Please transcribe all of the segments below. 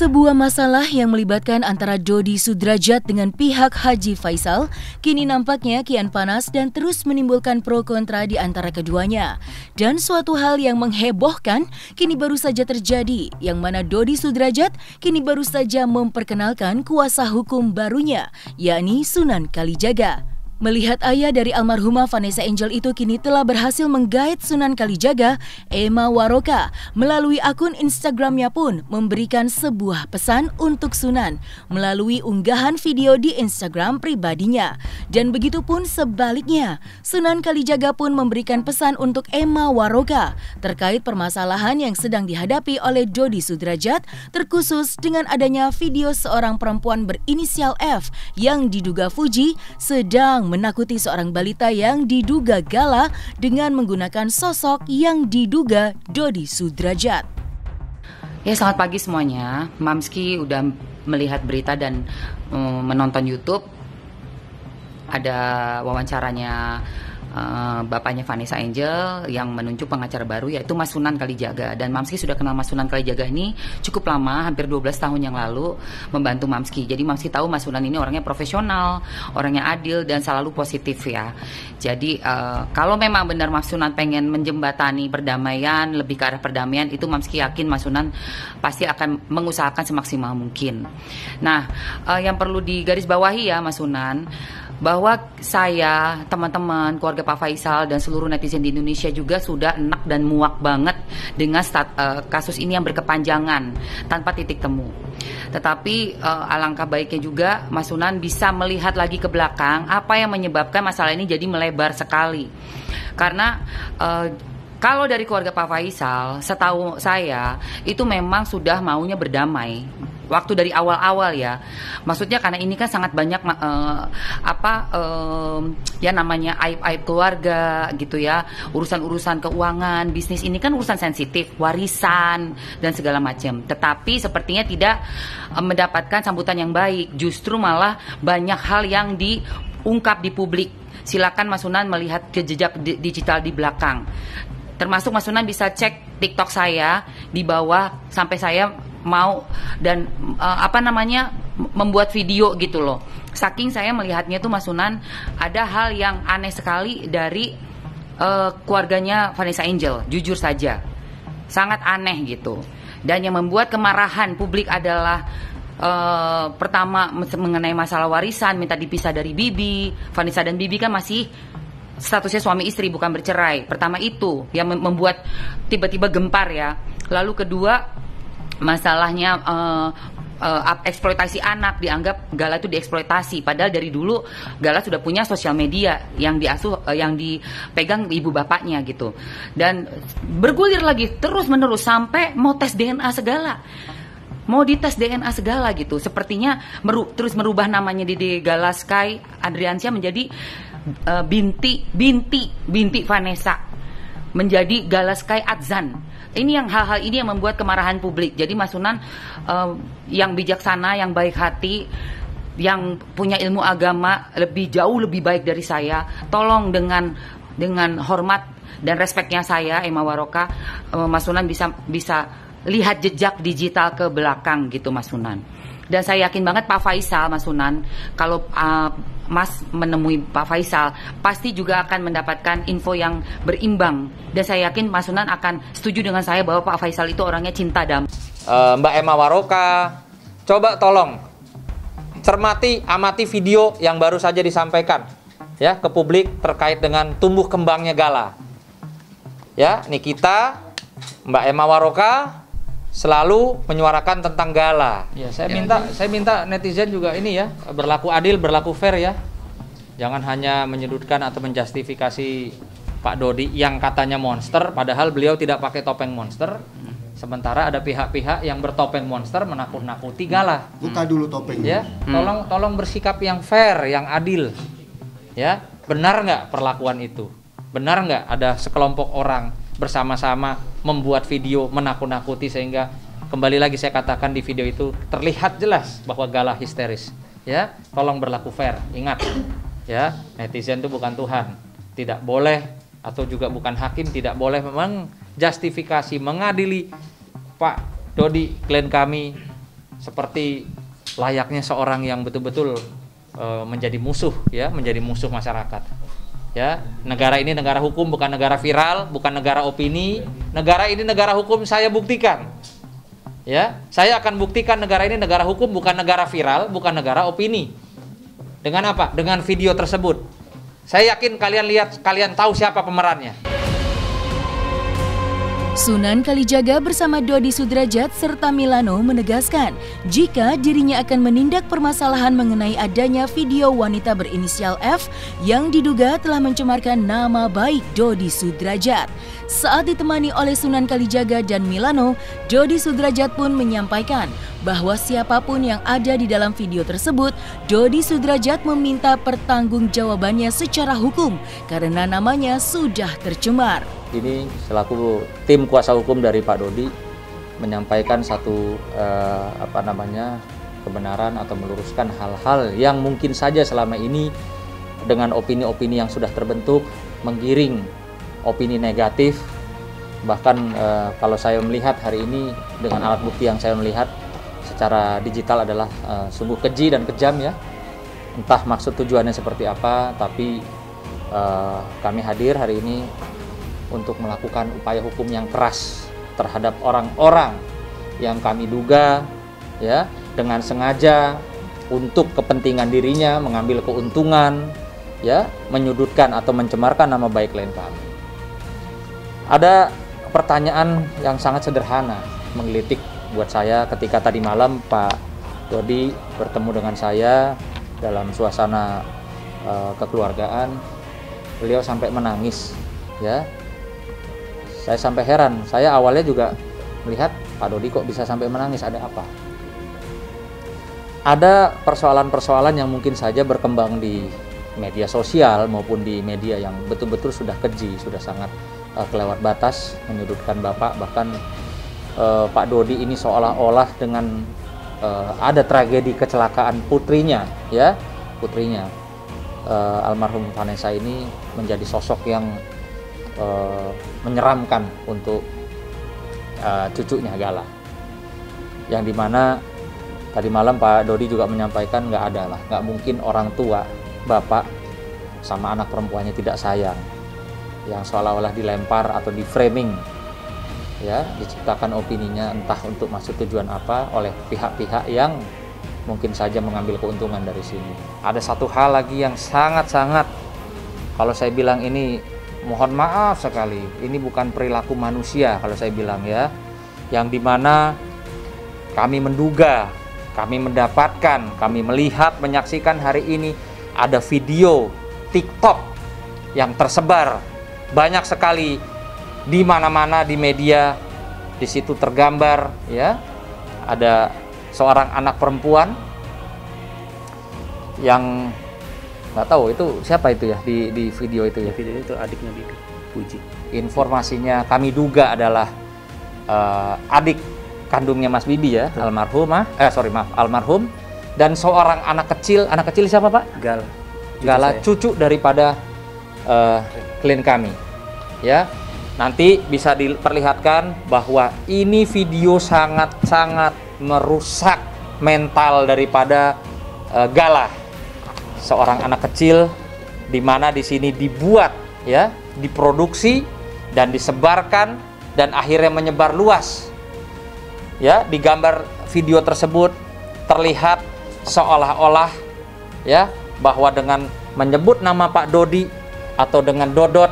Sebuah masalah yang melibatkan antara Dodi Sudrajat dengan pihak Haji Faisal kini nampaknya kian panas dan terus menimbulkan pro kontra di antara keduanya. Dan suatu hal yang menghebohkan kini baru saja terjadi, yang mana Dodi Sudrajat kini baru saja memperkenalkan kuasa hukum barunya, yakni Sunan Kalijaga. Melihat ayah dari almarhumah Vanessa Angel itu kini telah berhasil menggait Sunan Kalijaga, Emma Waroka melalui akun Instagramnya pun memberikan sebuah pesan untuk Sunan melalui unggahan video di Instagram pribadinya. Dan begitu pun sebaliknya, Sunan Kalijaga pun memberikan pesan untuk Emma Waroka terkait permasalahan yang sedang dihadapi oleh Dodi Sudrajat, terkhusus dengan adanya video seorang perempuan berinisial F yang diduga Fuji sedang menakuti seorang balita yang diduga Gala dengan menggunakan sosok yang diduga Dodi Sudrajat. Ya, selamat pagi semuanya. Mamski udah melihat berita dan menonton YouTube. Ada wawancaranya bapaknya Vanessa Angel yang menunjuk pengacara baru, yaitu Mas Sunan Kalijaga. Dan Mamski sudah kenal Mas Sunan Kalijaga ini cukup lama, hampir 12 tahun yang lalu membantu Mamski. Jadi Mamski tahu Mas Sunan ini orangnya profesional, orangnya adil dan selalu positif ya. Jadi kalau memang benar Mas Sunan pengen menjembatani perdamaian, lebih ke arah perdamaian, itu Mamski yakin Mas Sunan pasti akan mengusahakan semaksimal mungkin. Nah, yang perlu digarisbawahi ya Mas Sunan, bahwa saya, teman-teman, keluarga Pak Faisal dan seluruh netizen di Indonesia juga sudah enak dan muak banget dengan kasus ini yang berkepanjangan tanpa titik temu. Tetapi alangkah baiknya juga Mas Sunan bisa melihat lagi ke belakang apa yang menyebabkan masalah ini jadi melebar sekali. Karena kalau dari keluarga Pak Faisal, setahu saya itu memang sudah maunya berdamai. Waktu dari awal-awal ya, maksudnya karena ini kan sangat banyak ya namanya aib-aib keluarga gitu ya, urusan-urusan keuangan, bisnis ini kan urusan sensitif, warisan dan segala macam. Tetapi sepertinya tidak mendapatkan sambutan yang baik, justru malah banyak hal yang diungkap di publik. Silakan Mas Sunan melihat ke jejak digital di belakang. Termasuk Mas Sunan bisa cek TikTok saya di bawah sampai saya mau dan membuat video gitu loh. Saking saya melihatnya tuh Mas Sunan ada hal yang aneh sekali dari keluarganya Vanessa Angel, jujur saja sangat aneh gitu. Dan yang membuat kemarahan publik adalah pertama mengenai masalah warisan, minta dipisah dari Bibi. Vanessa dan Bibi kan masih statusnya suami istri, bukan bercerai. Pertama itu yang membuat tiba-tiba gempar ya. Lalu kedua, masalahnya eksploitasi anak, dianggap Gala itu dieksploitasi, padahal dari dulu Gala sudah punya sosial media yang yang dipegang ibu bapaknya gitu. Dan bergulir lagi terus menerus sampai mau tes DNA segala, mau dites DNA segala gitu. Sepertinya terus merubah namanya di Gala Sky Adriansyah menjadi binti Vanessa, menjadi Gala Sky Adzan. Ini yang hal-hal ini yang membuat kemarahan publik. Jadi Mas Sunan yang bijaksana, yang baik hati, yang punya ilmu agama jauh lebih baik dari saya, tolong dengan hormat dan respeknya saya, Emma Waroka, Mas Sunan bisa lihat jejak digital ke belakang gitu Mas Sunan. Dan saya yakin banget Pak Faisal, Mas Sunan, kalau Mas menemui Pak Faisal pasti juga akan mendapatkan info yang berimbang. Dan saya yakin Mas Sunan akan setuju dengan saya bahwa Pak Faisal itu orangnya cinta damai. Mbak Emma Waroka, coba tolong cermati, amati video yang baru saja disampaikan ya ke publik terkait dengan tumbuh kembangnya Gala. Ya, nih kita, Mbak Emma Waroka selalu menyuarakan tentang Gala. Ya, saya minta netizen juga ini ya, berlaku adil, berlaku fair ya. Jangan hanya menyudutkan atau menjustifikasi Pak Dodi yang katanya monster, padahal beliau tidak pakai topeng monster. Sementara ada pihak-pihak yang bertopeng monster menakut-nakuti Gala. Buka dulu topengnya. Ya, tolong bersikap yang fair, yang adil. Ya, benar nggak perlakuan itu? Benar nggak ada sekelompok orang bersama-sama membuat video menakut-nakuti sehingga kembali lagi saya katakan di video itu terlihat jelas bahwa Gala histeris. Ya, tolong berlaku fair. Ingat, ya, netizen itu bukan Tuhan. Tidak boleh atau juga bukan hakim, tidak boleh menjustifikasi, mengadili Pak Dodi, klien kami seperti layaknya seorang yang betul-betul menjadi musuh, ya, menjadi musuh masyarakat. Ya, negara ini negara hukum, bukan negara viral, bukan negara opini. Negara ini negara hukum, saya buktikan. Ya, saya akan buktikan negara ini negara hukum, bukan negara viral, bukan negara opini. Dengan apa? Dengan video tersebut. Saya yakin kalian lihat, kalian tahu siapa pemerannya. Sunan Kalijaga bersama Dodi Sudrajat serta Milano menegaskan jika dirinya akan menindak permasalahan mengenai adanya video wanita berinisial F yang diduga telah mencemarkan nama baik Dodi Sudrajat. Saat ditemani oleh Sunan Kalijaga dan Milano, Dodi Sudrajat pun menyampaikan bahwa siapapun yang ada di dalam video tersebut, Dodi Sudrajat meminta pertanggungjawabannya secara hukum karena namanya sudah tercemar. Ini selaku tim kuasa hukum dari Pak Dodi menyampaikan satu kebenaran atau meluruskan hal-hal yang mungkin saja selama ini dengan opini-opini yang sudah terbentuk menggiring opini negatif. Bahkan kalau saya melihat hari ini dengan alat bukti yang saya melihat secara digital adalah sungguh keji dan kejam, ya. Entah maksud tujuannya seperti apa, tapi kami hadir hari ini untuk melakukan upaya hukum yang keras terhadap orang-orang yang kami duga, ya, dengan sengaja untuk kepentingan dirinya mengambil keuntungan, ya, menyudutkan atau mencemarkan nama baik klien kami. Ada pertanyaan yang sangat sederhana menggelitik buat saya ketika tadi malam Pak Dodi bertemu dengan saya dalam suasana kekeluargaan. Beliau sampai menangis, ya. Saya sampai heran, saya awalnya juga melihat Pak Dodi kok bisa sampai menangis, ada apa? Ada persoalan-persoalan yang mungkin saja berkembang di media sosial maupun di media yang betul-betul sudah keji, sudah sangat kelewat batas, menyudutkan Bapak. Bahkan Pak Dodi ini seolah-olah dengan ada tragedi kecelakaan putrinya, ya, putrinya almarhum Vanessa ini menjadi sosok yang menyeramkan untuk cucunya Gala, yang dimana tadi malam Pak Dodi juga menyampaikan nggak mungkin orang tua bapak sama anak perempuannya tidak sayang, yang seolah-olah dilempar atau di framing, ya, diciptakan opininya entah untuk maksud tujuan apa oleh pihak-pihak yang mungkin saja mengambil keuntungan dari sini. Ada satu hal lagi yang sangat-sangat, kalau saya bilang ini mohon maaf sekali, ini bukan perilaku manusia kalau saya bilang, ya, yang dimana kami menduga, kami mendapatkan, kami melihat, menyaksikan hari ini ada video TikTok yang tersebar banyak sekali di mana-mana di media. Di situ tergambar, ya, ada seorang anak perempuan yang nggak tahu itu siapa itu, ya, di video itu, ya. Video itu adiknya Bibi Puji. Informasinya kami duga adalah adik kandungnya Mas Bibi, ya, almarhum, dan seorang anak kecil siapa Pak? Gala, cucu daripada klien kami, ya. Nanti bisa diperlihatkan bahwa ini video sangat-sangat merusak mental daripada Gala, seorang anak kecil, di mana di sini dibuat, ya, diproduksi dan disebarkan dan akhirnya menyebar luas, ya. Di gambar video tersebut terlihat seolah-olah, ya, bahwa dengan menyebut nama Pak Dodi atau dengan Dodot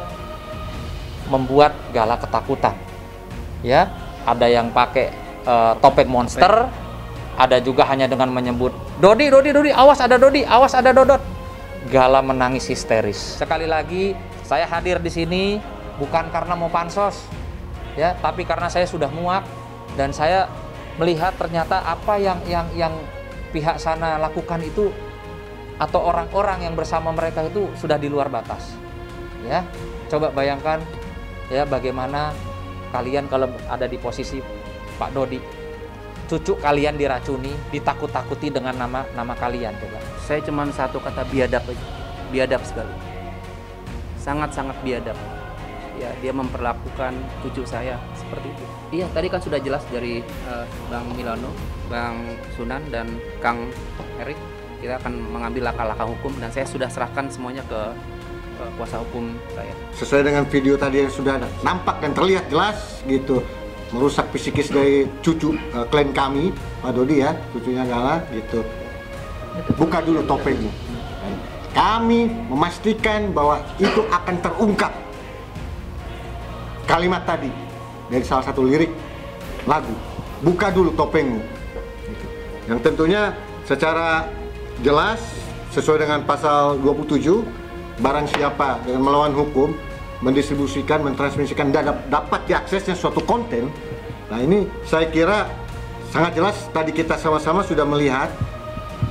membuat Gala ketakutan, ya. Ada yang pakai topeng monster, ada juga hanya dengan menyebut Dodi, awas ada Dodi, awas ada Dodot. Gala menangis histeris. Sekali lagi, saya hadir di sini bukan karena mau pansos, ya, tapi karena saya sudah muak dan saya melihat ternyata apa yang pihak sana lakukan itu atau orang-orang yang bersama mereka itu sudah di luar batas, ya. Coba bayangkan, ya, bagaimana kalian kalau ada di posisi Pak Dodi, cucu kalian diracuni, ditakut-takuti dengan nama kalian. Coba. Saya cuma satu kata, biadab aja. Biadab sekali. Sangat-sangat biadab. ya dia memperlakukan cucu saya seperti itu. Iya, tadi kan sudah jelas dari Bang Milano, Bang Sunan, dan Kang Erik. Kita akan mengambil langkah-langkah hukum dan saya sudah serahkan semuanya ke kuasa hukum saya. Sesuai dengan video tadi yang sudah nampak dan terlihat jelas gitu, merusak psikis dari cucu klien kami, Pak Dodi ya, cucunya Gala gitu. Buka dulu topengmu. Kami memastikan bahwa itu akan terungkap. Kalimat tadi dari salah satu lirik lagu, buka dulu topengmu gitu. Yang tentunya secara jelas sesuai dengan pasal 27, barang siapa dengan melawan hukum mendistribusikan, mentransmisikan dan dapat diaksesnya suatu konten. Nah ini saya kira sangat jelas, tadi kita sama-sama sudah melihat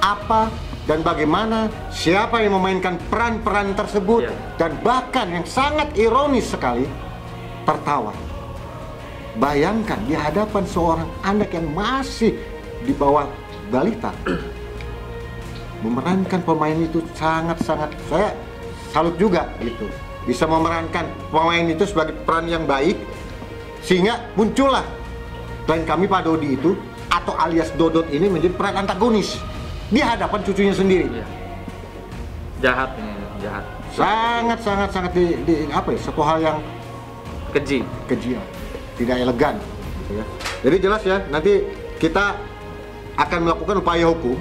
apa dan bagaimana, siapa yang memainkan peran-peran tersebut, dan bahkan yang sangat ironis sekali, tertawa. Bayangkan di hadapan seorang anak yang masih di bawah balita, memerankan pemain itu sangat-sangat, saya salut juga gitu. Bisa memerankan pemain itu sebagai peran yang baik, sehingga muncullah klien kami Pak Dodi itu, atau alias Dodot ini menjadi peran antagonis di hadapan cucunya sendiri. Jahat ini, jahat. Sangat di apa ya, satu hal yang Keji. ya. Tidak elegan gitu ya. Jadi jelas ya, nanti kita akan melakukan upaya hukum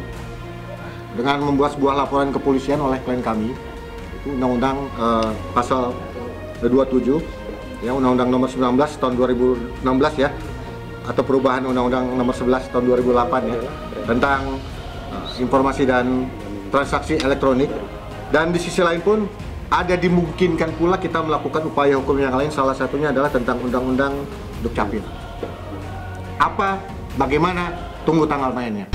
dengan membuat sebuah laporan kepolisian oleh klien kami. Itu undang-undang pasal 27 ya, undang-undang nomor 19 tahun 2016 ya, atau perubahan undang-undang nomor 11 tahun 2008 ya, tentang informasi dan transaksi elektronik. Dan di sisi lain pun ada dimungkinkan pula kita melakukan upaya hukum yang lain, salah satunya adalah tentang undang-undang Dukcapil. Apa, bagaimana, tunggu tanggal mainnya.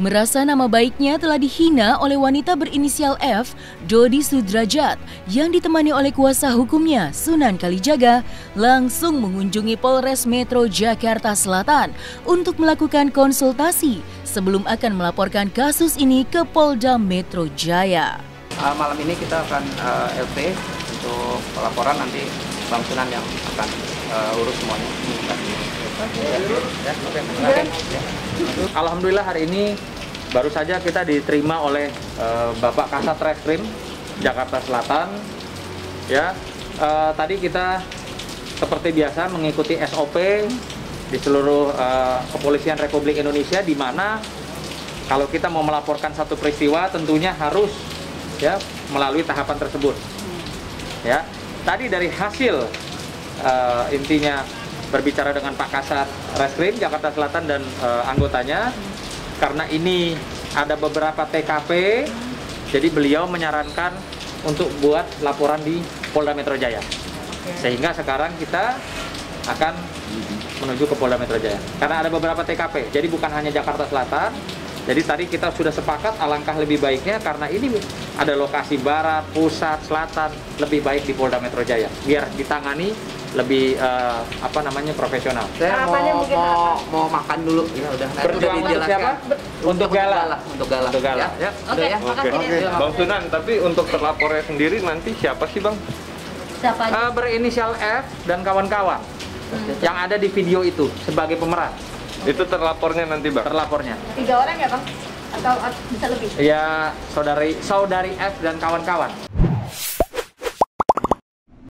Merasa nama baiknya telah dihina oleh wanita berinisial F, Dodi Sudrajat, yang ditemani oleh kuasa hukumnya, Sunan Kalijaga, langsung mengunjungi Polres Metro Jakarta Selatan untuk melakukan konsultasi sebelum akan melaporkan kasus ini ke Polda Metro Jaya. Malam ini kita akan LP untuk pelaporan, nanti Bang Sunan yang akan urus semuanya. Alhamdulillah hari ini baru saja kita diterima oleh Bapak Kasat Reskrim Jakarta Selatan. Ya, tadi kita seperti biasa mengikuti SOP di seluruh Kepolisian Republik Indonesia, di mana kalau kita mau melaporkan satu peristiwa tentunya harus ya melalui tahapan tersebut. Ya, tadi dari hasil intinya berbicara dengan Pak Kasat Reskrim Jakarta Selatan dan anggotanya, karena ini ada beberapa TKP, jadi beliau menyarankan untuk buat laporan di Polda Metro Jaya. Sehingga sekarang kita akan menuju ke Polda Metro Jaya. Karena ada beberapa TKP, jadi bukan hanya Jakarta Selatan. Jadi tadi kita sudah sepakat alangkah lebih baiknya, karena ini ada lokasi barat, pusat, selatan, lebih baik di Polda Metro Jaya. Biar ditangani lebih profesional. Saya mau makan dulu. Ya udah. Berjuang untuk siapa? Untuk Gala. Untuk Gala. Ya. Oke, Oke. Bang Sunan, tapi untuk terlapornya sendiri nanti siapa sih Bang? Siapa? Berinisial F dan kawan-kawan yang ada di video itu sebagai pemeran. Itu terlapornya nanti Bang? Terlapornya 3 orang ya Bang? Atau bisa lebih? Ya, saudari F dan kawan-kawan.